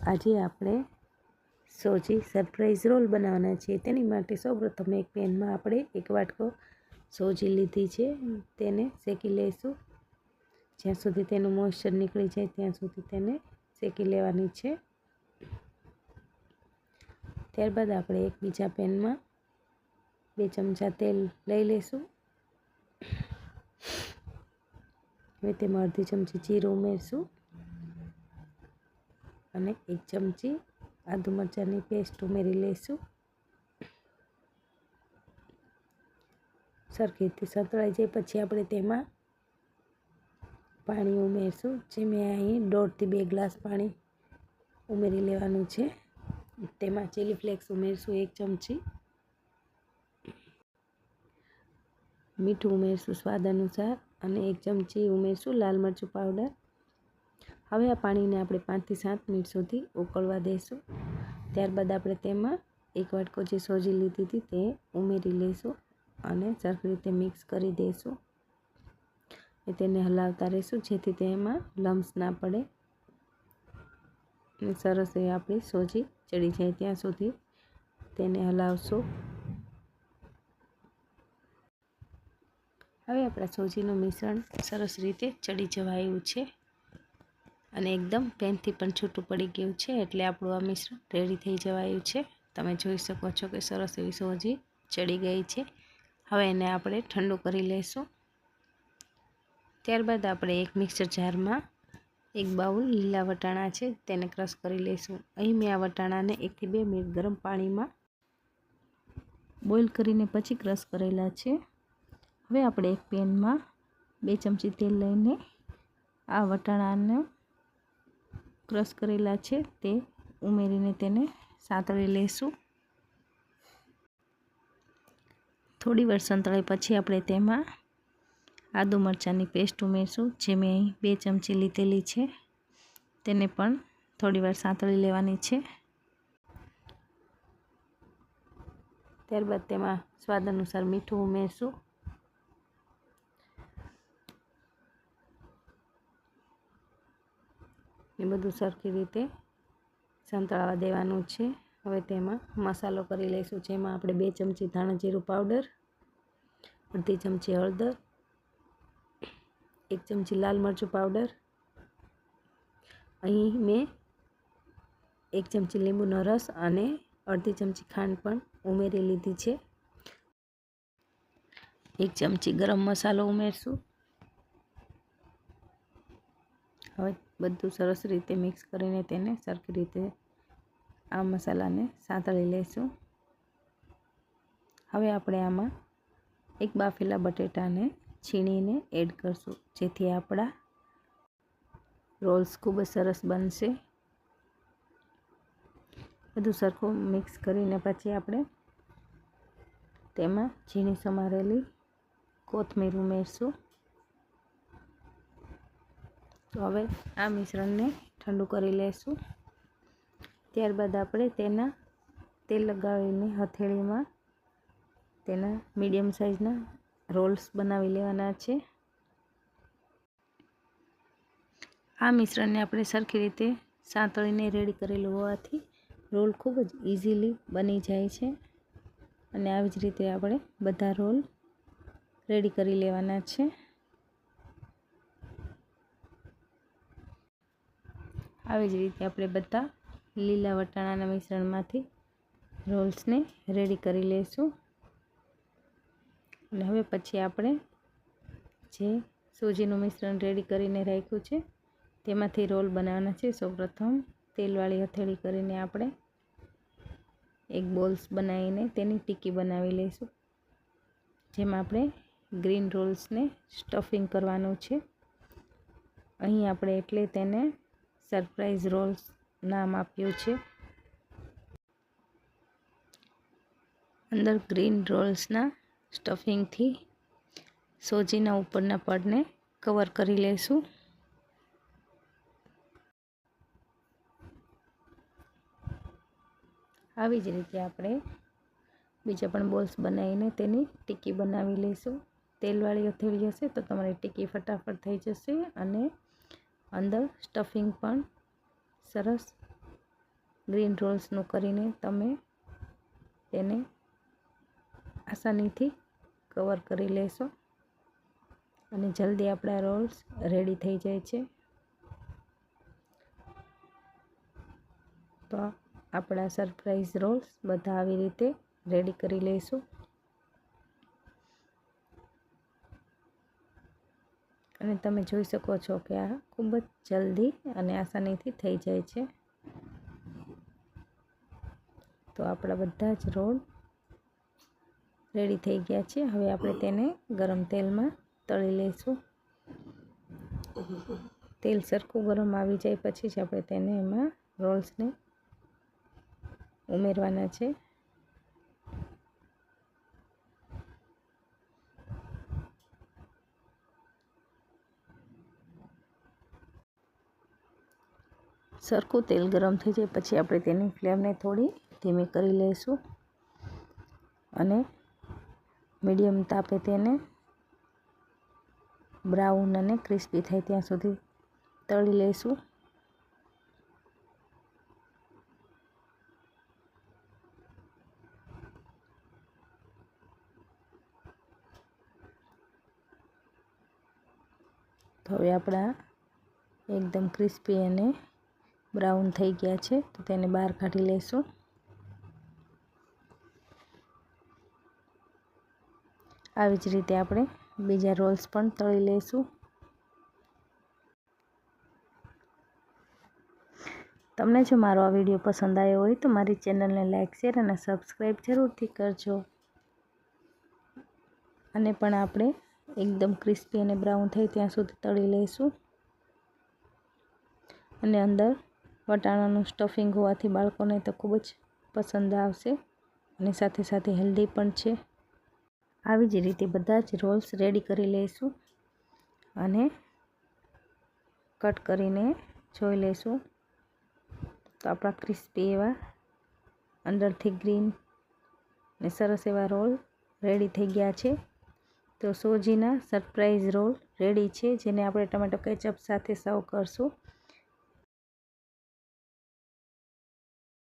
આજે આપણે સોજી surprise role બનાવવાના છે। તેની માટે સૌપ્રથમ એક પેનમાં આપણે એક વાટકો સોજી લીધી છે, તેને શેકી લઈશું। જ્યાં સુધી તેનું મોઇશ્ચર નીકળી જાય ત્યાં સુધી તેને શેકી લેવાની છે। ત્યારબાદ આપણે એક બીજા પેનમાં 2 ચમચા તેલ લઈ લઈશું। હવે તેમાં અડધી ચમચી જીરું ઉમેરશું અને 1 ચમચી આદુ મરચાંની પેસ્ટ ઉમેરી લઈશું। સરખી રીતે સંતળાઈ જાય પછી આપણે તેમાં પાણી ઉમેરશું, જે મેં અહીં 1.5 થી 2 ગ્લાસ પાણી ઉમેરી લેવાનું છે। તેમાં ચીલી ફ્લેક્સ ઉમેરશું 1 ચમચી, મીઠું ઉમેરશું સ્વાદ અનુસાર અને 1 ચમચી ઉમેરશું લાલ મરચું પાવડર। હવે આ પાણીને આપણે 5 થી 7 મિનિટ સુધી ઉકળવા દઈશું। ત્યારબાદ આપણે તેમાં 1 વાટકો જે સોજી લીધી હતી તે ઉમેરી લઈશું અને સરખી રીતે મિક્સ કરી દઈશું। તેને હલાવતા રહીશું જેથી તેમાં લમ્સ ના પડે અને સરસ એ આપણી સોજી ચડી જાય ત્યાં સુધી તેને હલાવશું। હવે આપણા સોજીનું મિશ્રણ સરસ રીતે ચડી જવા આવ્યું છે અને એકદમ પેનથી પણ છૂટું પડી ગયું છે, એટલે આપણું આ મિશ્રણ રેડી થઈ જવા આવ્યું છે। તમે જોઈ શકો છો કે સરસ એવી સોજી ચડી ગઈ છે। હવે એને આપણે ઠંડુ કરી લઈશું। ત્યારબાદ આપણે એક મિક્સર જારમાં 1 બાઉલ લીલા વટાણા છે તેને ક્રશ કરી લઈશું। અહીં મેં આ વટાણાને 1 થી 2 મિનિટ ગરમ પાણીમાં બોઇલ કરીને પછી ક્રશ કરેલા છે। હવે આપણે એક પેનમાં 2 ચમચી તેલ લઈને આ વટાણાને ક્રશ કરેલા છે તે ઉમેરીને તેને સાતળી લઈશું। થોડી વાર સંતળાય પછી આપણે તેમાં આદુ મરચાંની પેસ્ટ ઉમેરશું, જે મેં અહીં 2 ચમચી લીધેલી છે, તેને પણ થોડી વાર સાતળી લેવાની છે। ત્યારબાદ તેમાં સ્વાદ અનુસાર મીઠું ઉમેરશું એ બધું સરખી રીતે સંતળાવા દેવાનું છે। હવે તેમાં મસાલો કરી લઈશું, જેમાં આપણે 2 ચમચી ધાણા જીરું પાવડર, અડધી ચમચી હળદર, 1 ચમચી લાલ મરચું પાવડર, અહીં મેં 1 ચમચી લીંબુનો રસ અને અડધી ચમચી ખાંડ પણ ઉમેરી લીધી છે। 1 ચમચી ગરમ મસાલો ઉમેરશું। હવે બધું સરસ રીતે મિક્સ કરીને તેને સરખી રીતે આ મસાલાને સાતળી લઈશું। હવે આપણે આમાં 1 બાફેલા બટેટાને છીણીને એડ કરશું, જેથી આપણા રોલ્સ ખૂબ જ સરસ બનશે। બધું સરખું મિક્સ કરીને પછી આપણે તેમાં ઝીણી સમારેલી કોથમીર ઉમેરશું। તો હવે આ મિશ્રણને ઠંડુ કરી લઈશું। ત્યારબાદ આપણે તેના તેલ લગાવીને હથેળીમાં તેના મીડિયમ સાઇઝના રોલ્સ બનાવી લેવાના છે। આ મિશ્રણને આપણે સરખી રીતે સાંતળીને રેડી કરેલું હોવાથી રોલ ખૂબ જ ઇઝીલી બની જાય છે અને આવી જ રીતે આપણે બધા રોલ રેડી કરી લેવાના છે। આવી જ રીતે આપણે બધા લીલા વટાણાના મિશ્રણમાંથી રોલ્સને રેડી કરી લઈશું અને હવે પછી આપણે જે સોજીનું મિશ્રણ રેડી કરીને રાખ્યું છે તેમાંથી રોલ બનાવવાના છે। સૌપ્રથમ તેલવાળી હથેળી કરીને આપણે એક બોલ્સ બનાવીને તેની ટિક્કી બનાવી લઈશું, જેમાં આપણે ગ્રીન રોલ્સને સ્ટફિંગ કરવાનું છે। અહીં આપણે એટલે તેને સરપ્રાઈઝ રોલ્સ નામ આપ્યું છે। અંદર ગ્રીન રોલ્સના સ્ટફિંગથી સોજીના ઉપરના પડને કવર કરી લઈશું। આવી જ રીતે આપણે બીજા પણ બોલ્સ બનાવીને તેની ટિક્કી બનાવી લઈશું। તેલવાળી હથેળી હશે તો તમારી ટિક્કી ફટાફટ થઈ જશે અને અંદર સ્ટફિંગ પણ સરસ ગ્રીન રોલ્સનું કરીને તમે તેને આસાનીથી કવર કરી લેશો અને જલ્દી આપણા રોલ્સ રેડી થઈ જાય છે. તો આપણા સરપ્રાઈઝ રોલ્સ બધા આવી રીતે રેડી કરી લઈશું અને તમે જોઈ શકો છો કે આ ખૂબ જ જલ્દી અને આસાનીથી થઈ જાય છે. તો આપણા બધા જ રોલ રેડી થઈ ગયા છે. હવે આપણે તેને ગરમ તેલમાં તળી લઈશું. તેલ સરખું ગરમ આવી જાય પછી જ આપણે તેને એમાં રોલ્સને ઉમેરવાના છે. સરખું તેલ ગરમ થઈ જાય પછી આપણે તેની ફ્લેમને થોડી ધીમી કરી લઈશું અને મીડિયમ તાપે તેને બ્રાઉન અને ક્રિસ્પી થાય ત્યાં સુધી તળી લઈશું. તો હવે આપણા એકદમ ક્રિસ્પી અને બ્રાઉન થઈ ગયા છે. તો તેને બહાર કાઢી લઈશું. આવી જ રીતે આપણે બીજા રોલ્સ પણ તળી લઈશું. તમને જો મારો આ વિડીયો પસંદ આવ્યો હોય તો મારી ચેનલને લાઈક, શેર અને સબસ્ક્રાઈબ જરૂરથી કરજો. અને પણ આપણે એકદમ ક્રિસ્પી અને બ્રાઉન થાય ત્યાં સુધી તળી લઈશું. અને અંદર વટાણાનું સ્ટફિંગ હોવાથી બાળકોને તો ખૂબ જ પસંદ આવશે અને સાથે સાથે હેલ્ધી પણ છે. આવી જ રીતે બધા જ રોલ્સ રેડી કરી લઈશું અને કટ કરીને જોઈ લઈશું. તો આપણા ક્રિસ્પી એવા અંદરથી ગ્રીન અને સરસ એવા રોલ રેડી થઈ ગયા છે. તો સોજીના સરપ્રાઈઝ રોલ રેડી છે, જેને આપણે ટમેટો કેચઅપ સાથે સર્વ કરશું.